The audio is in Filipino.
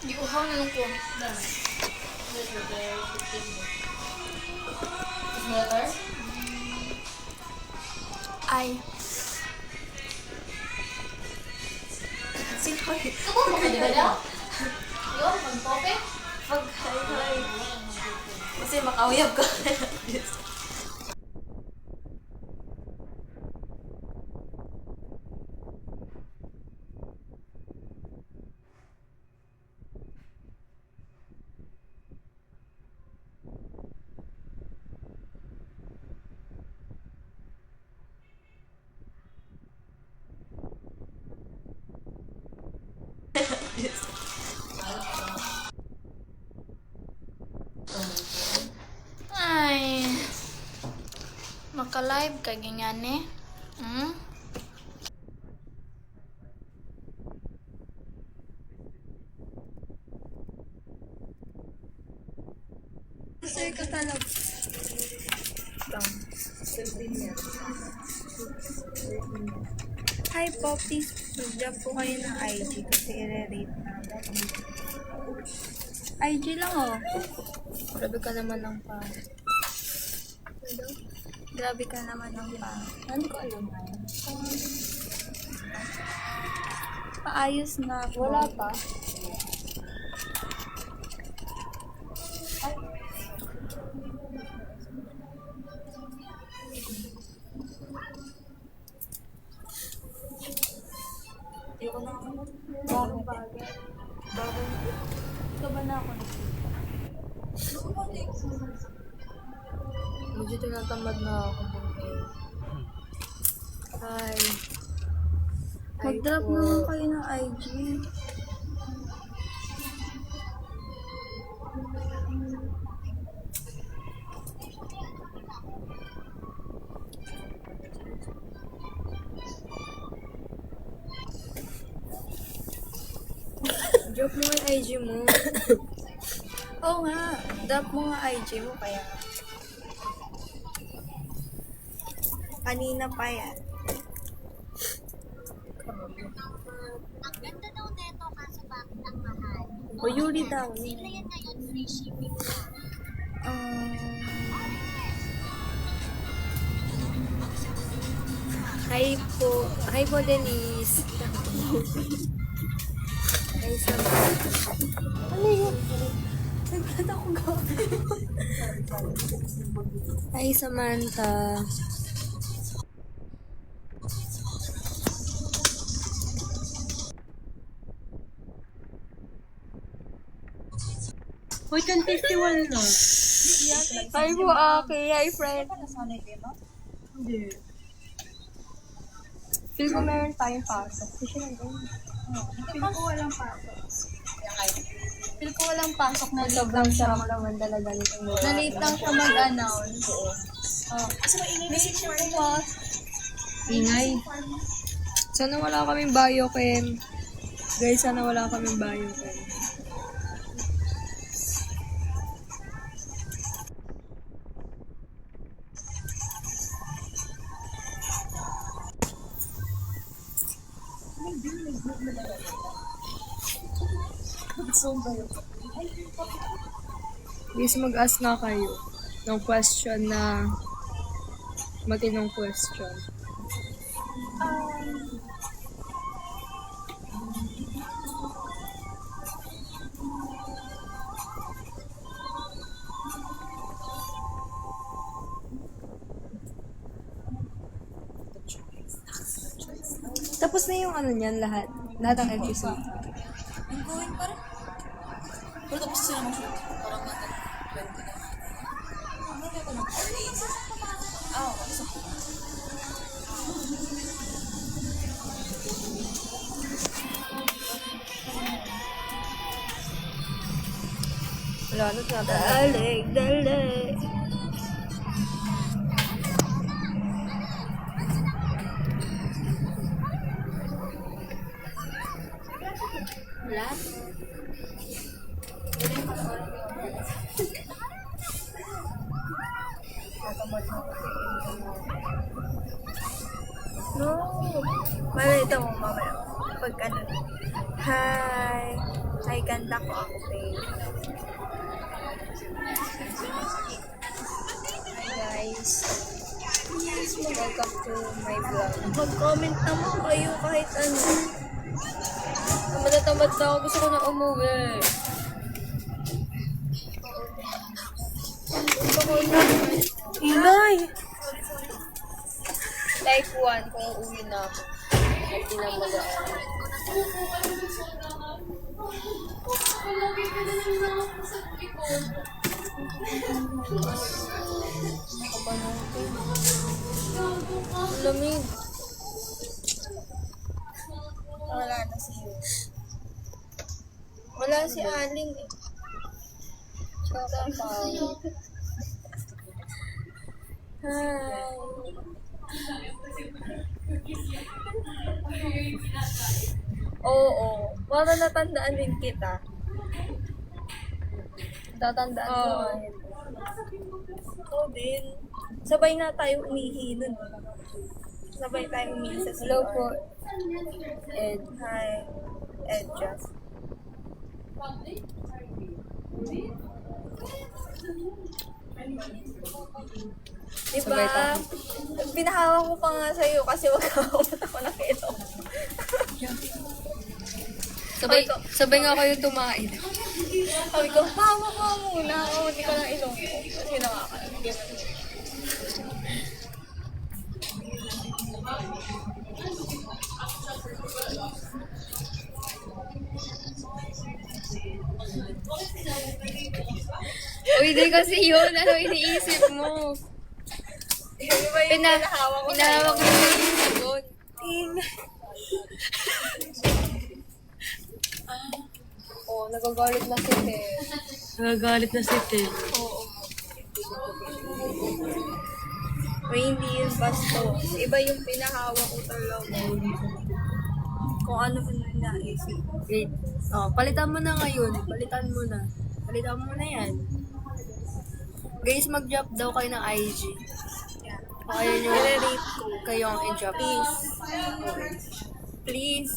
Di uhaw na lang ko. Ay. Sino yun? Ito mo ka dala? Yun, mag-pope? Pag-hi. Kasi makauyab ko. Ay. Maka-live ka ganyan eh. Hmm? Sir ka talaga. Hi po, please mag-drop po kayo ng IG kasi i-rate na. IG lang oh. Grabe ka naman ng pa. Grabe ka naman ng pa. Hindi ko alam. Paayos na ako. Wala pa. Ito ba na ako medyo tinatamad na ako. Hi. Mag-drop naman kayo ng IG. Drop mo yung IG mo. Oo nga. Drop mo nga IG mo kaya. Kanina pa yan. Ang ganda daw neto kaso bakit ang mahal? O Yuri daw. Sila yan ngayon, free shipping na. Hi po. Hi po, Denise. Hi, Samantha. Ano yun? Naglat ako gawin. Hi, Samantha. Uy, 10:51 na. Hi po, okay. Hi, friend. Hindi. Feel ko meron tayong pasok. Kasi Feel ko walang pasok. feel ko walang pasok na Sobrang sarap naman talaga nitong mga. Na-late lang siya mag-announce. Message mo po. Ingay. Sana wala kaming biochem. Guys, sana wala kaming biochem. Please mag-ask na kayo ng question na matinong question. Tapos na yung ano niyan lahat. Lahat ng episode. Ang going pa rin. Pero tapos sila mag-shoot. Parang natin 20 na. Ano ko na? Isa po. Wala na sa Dalig. Lahat? No. Malita mo mamaya. Pag ano. Hi. Hi May kanta ko ako, babe. Hi guys. Welcome to my vlog. Mag-comment naman kayo kahit ano. Tamad na ako. Gusto ko na umuwi. Ingay! Like 1 kung uuwi na ako. At tinamag ako. Ang lamig. Wala na siya. Wala si Aling eh. Tsaka pa. Hi. Oo. Para natandaan din kita. Tatandaan ko Oo. nga yun. Oo din. Sabay nga tayo umihi nun. Sabay tayo umihi sa CR. Hello po. Ed. Hi. Ed just. Diba? Sabay tayo. Pinahawak ko pa nga sa'yo kasi wag ako nakilong. Sabay nga kayo tumain. Sabi ko, mama muna ako, hindi ko lang ilong ko. Kasi nakakain. Uy, di kasi yun. Ano iniisip mo? Yung iba yung pinahawak ko Pinahawak mo yung iniisip yun. Oo, nagagalit na si Te. Nagagalit na si Ted. O hindi yun bastos. Iba yung pinahawak ko talaga. Kung ano yung naisip. Wait. Oh, palitan mo na ngayon. Palitan mo na. Palitan mo na yan. Guys, mag-drop daw kayo ng IG. O kayo nyo, kayo ang i-drop. Please. Please.